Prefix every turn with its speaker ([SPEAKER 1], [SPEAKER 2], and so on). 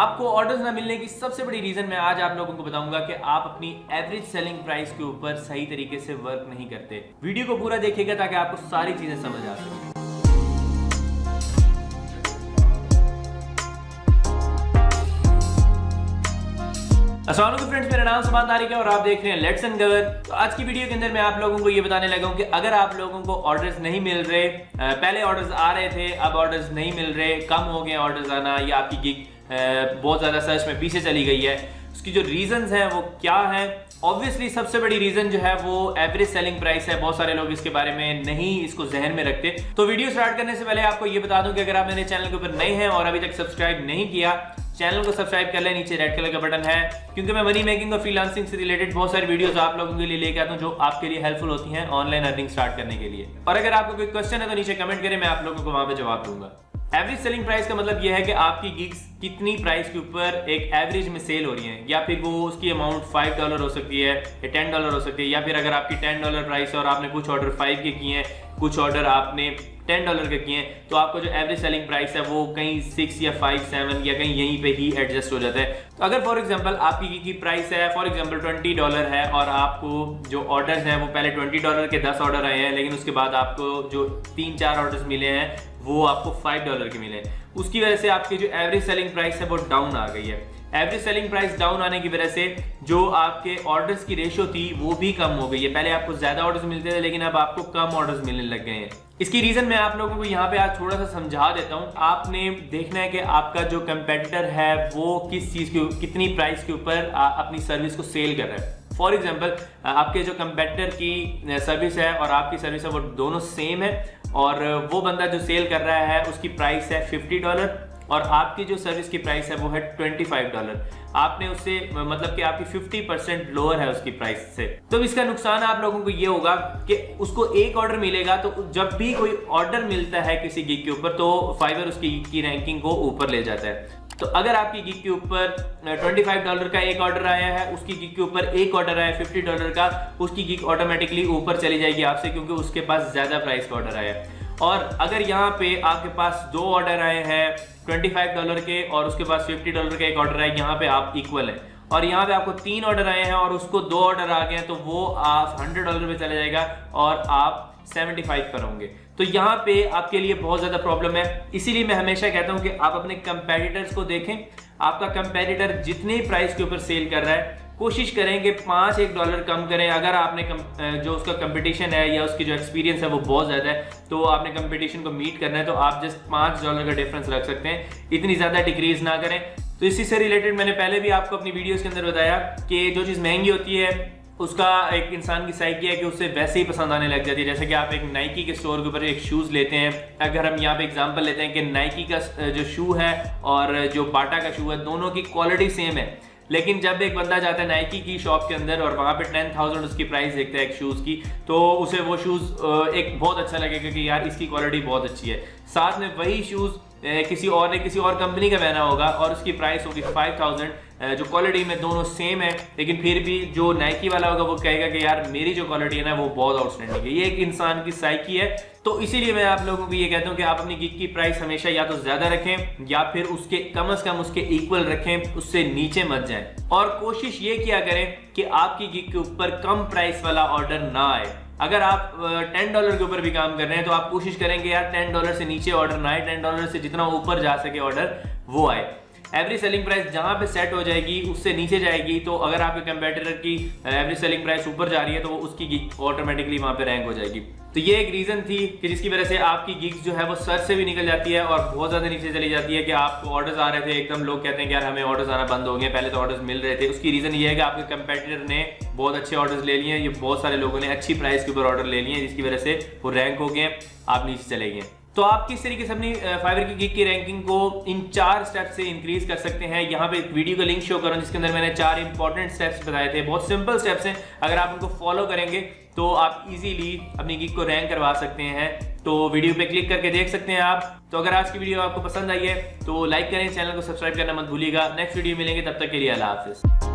[SPEAKER 1] आपको ऑर्डर्स ना मिलने की सबसे बड़ी रीजन मैं आज आप लोगों को बताऊंगा कि आप अपनी एवरेज सेलिंग प्राइस के ऊपर सही तरीके से वर्क नहीं करते। वीडियो को पूरा देखिएगा ताकि आपको सारी चीजें समझ आ सके। अस्सलाम वालेकुम फ्रेंड्स, मेरा नाम सुभान तारिक है और आप देख रहे हैं लेट्स अनकवर। तो आज की वीडियो के अंदर मैं आप लोगों को ये बताने लगा हूं कि अगर आप लोगों को ऑर्डर्स नहीं मिल रहे, पहले ऑर्डर्स आ रहे थे अब ऑर्डर्स नहीं मिल रहे, कम हो गए ऑर्डर्स आना, या आपकी गिग बहुत ज्यादा सर्च में पीछे चली गई है, उसकी जो रीजंस हैं वो क्या है। ऑब्वियसली सबसे बड़ी रीजन जो है वो एवरेज सेलिंग प्राइस है। बहुत सारे लोग इसके बारे में नहीं इसको जहन में रखते। तो वीडियो स्टार्ट करने से पहले आपको ये बता दूं कि अगर आप मेरे चैनल के ऊपर नए हैं और अभी तक सब्सक्राइब नहीं किया, चैनल को सब्सक्राइब कर लें, नीचे रेड कलर का बटन है, क्योंकि मैं मनी मेकिंग और फ्रीलांसिंग से रिलेटेड बहुत सारी वीडियोस आप लोगों के लिए लेके आता हूं जो आपके लिए हेल्पफुल होती हैं ऑनलाइन अर्निंग स्टार्ट करने के लिए। और अगर आपको कोई क्वेश्चन है तो नीचे कमेंट करें, मैं आप लोगों को वहां पे जवाब दूंगा। एवरेज सेलिंग प्राइस का मतलब यह है कि आपकी गिग्स कितनी प्राइस के ऊपर एक एवरेज में सेल हो रही है, या फिर वो उसकी अमाउंट $5 हो सकती है या $10 हो सकती है, या फिर अगर आपकी $10 प्राइस है और आपने कुछ ऑर्डर 5 के किए हैं, कुछ ऑर्डर आपने $10 के किए हैं, तो आपको जो एवरेज सेलिंग प्राइस है वो कहीं 6 या 5, 7 या कहीं यहीं पे ही एडजस्ट हो जाता है। तो अगर फॉर एग्जांपल आपकी गिग की प्राइस है फॉर एग्जांपल $20 है और आपको जो ऑर्डर्स हैं वो पहले $20 के 10 ऑर्डर आए हैं, लेकिन उसके बाद आपको जो 3-4 ऑर्डर्स मिले हैं वो आपको $5 के मिले, उसकी वजह से आपकी जो एवरेज सेलिंग प्राइस है वो डाउन आ गई है। एवरेज सेलिंग प्राइस डाउन आने की वजह से जो आपके ऑर्डर्स की रेशियो थी वो भी कम हो गई है। पहले आपको ज्यादा ऑर्डर्स मिलते थे लेकिन अब आपको कम ऑर्डर्स मिलने लग गए हैं। इसकी रीजन मैं आप लोगों को यहाँ पे आज थोड़ा सा समझा देता हूँ। आपने देखना है कि आपका जो कंपेटिटर है वो किस चीज के कितनी प्राइस के ऊपर अपनी सर्विस को सेल कर रहा है। फॉर एग्जाम्पल आपके जो कंपेटिटर की सर्विस है और आपकी सर्विस है वो दोनों सेम है, और वो बंदा जो सेल कर रहा है उसकी प्राइस है $50 और आपकी जो सर्विस की प्राइस है वो है $25। आपने उससे मतलब कि आपकी 50% लोअर है उसकी प्राइस से। तो इसका नुकसान आप लोगों को ये होगा कि उसको एक ऑर्डर मिलेगा, तो जब भी कोई ऑर्डर मिलता है किसी गिग के ऊपर तो फाइवर उसकी गिग की रैंकिंग को ऊपर ले जाता है। तो अगर आपकी गिग के ऊपर $25 का एक ऑर्डर आया है, उसकी गिग के ऊपर एक ऑर्डर आया $50 का, उसकी गिग ऑटोमेटिकली ऊपर चली जाएगी आपसे, क्योंकि उसके पास ज्यादा प्राइस का ऑर्डर आया है। और अगर यहाँ पे आपके पास 2 ऑर्डर आए हैं $25 के और उसके पास $50 का एक ऑर्डर आया, यहाँ पे आप इक्वल है। और यहाँ पे आपको 3 ऑर्डर आए हैं और उसको 2 ऑर्डर आ गए हैं, तो वो आप $100 पे चला जाएगा और आप 75 पर होंगे। तो यहाँ पे आपके लिए बहुत ज्यादा प्रॉब्लम है। इसीलिए मैं हमेशा कहता हूँ कि आप अपने कंपेटिटर्स को देखें। आपका कंपेटिटर जितने प्राइस के ऊपर सेल कर रहा है कोशिश करें कि $5-1 कम करें। अगर आपने जो उसका कंपटीशन है या उसकी जो एक्सपीरियंस है वो बहुत ज़्यादा है, तो आपने कंपटीशन को मीट करना है, तो आप जस्ट $5 का डिफरेंस रख सकते हैं, इतनी ज़्यादा डिक्रीज ना करें। तो इसी से रिलेटेड मैंने पहले भी आपको अपनी वीडियोज़ के अंदर बताया कि जो चीज़ महंगी होती है उसका एक इंसान की साइकी है कि उससे वैसे ही पसंद आने लग जाती है। जैसे कि आप एक नाइकी के स्टोर के ऊपर एक शूज़ लेते हैं, अगर हम यहाँ पे एग्जांपल लेते हैं कि नाइकी का जो शू है और जो बाटा का शू है दोनों की क्वालिटी सेम है, लेकिन जब एक बंदा जाता है नाइकी की शॉप के अंदर और वहाँ पे 10,000 उसकी प्राइस देखता है एक शूज़ की, तो उसे वो शूज़ एक बहुत अच्छा लगेगा कि यार इसकी क्वालिटी बहुत अच्छी है। साथ में वही शूज़ किसी और कंपनी का पहना होगा और उसकी प्राइस होगी 5,000, जो क्वालिटी में दोनों सेम है, लेकिन फिर भी जो नाइकी वाला होगा वो कहेगा कि यार मेरी जो क्वालिटी है ना वो बहुत आउटस्टैंडिंग है। ये एक इंसान की साइकी है। तो इसीलिए मैं आप लोगों को ये कहता हूँ कि आप अपनी गिग की प्राइस हमेशा या तो ज्यादा रखें या फिर उसके कम से कम उसके इक्वल रखें, उससे नीचे मत जाएं। और कोशिश ये किया करें कि आपकी गिग के ऊपर कम प्राइस वाला ऑर्डर ना आए। अगर आप $10 के ऊपर भी काम कर रहे हैं तो आप कोशिश करेंगे यार $10 से नीचे ऑर्डर ना आए, $10 से जितना ऊपर जा सके ऑर्डर वो आए। एवरेज सेलिंग प्राइस जहां पे सेट हो जाएगी उससे नीचे जाएगी, तो अगर आपके कंपेटिटर की एवरेज सेलिंग प्राइस ऊपर जा रही है तो उसकी गिग ऑटोमेटिकली वहां पे रैंक हो जाएगी। तो ये एक रीजन थी कि जिसकी वजह से आपकी गिग्स जो है वो सर्च से भी निकल जाती है और बहुत ज्यादा नीचे चली जाती है कि आपको ऑर्डर्स आ रहे थे एकदम लोग कहते हैं कि यार हमें ऑर्डर्स आना बंद हो गए, पहले तो ऑर्डर्स मिल रहे थे। उसकी रीजन ये है कि आपके कंपेटिटर ने बहुत अच्छे ऑर्डर्स ले लिए हैं, ये बहुत सारे लोगों ने अच्छी प्राइस के ऊपर ऑर्डर ले लिए हैं, जिसकी वजह से वो रैंक हो गए, आप नीचे चले गए। तो आप किस तरीके से अपनी फाइवर की गिग की रैंकिंग को इन 4 स्टेप्स से इंक्रीज कर सकते हैं, यहाँ पे एक वीडियो का लिंक शो कर रहा हूं जिसके अंदर मैंने 4 इंपॉर्टेंट स्टेप्स बताए थे। बहुत सिंपल स्टेप्स हैं, अगर आप उनको फॉलो करेंगे तो आप इजीली अपनी गिग को रैंक करवा सकते हैं। तो वीडियो पे क्लिक करके देख सकते हैं आप। तो अगर आज की वीडियो आपको पसंद आई है तो लाइक करें, चैनल को सब्सक्राइब करना मत भूलिएगा। नेक्स्ट वीडियो मिलेंगे, तब तक के लिए अल्लाह हाफिज।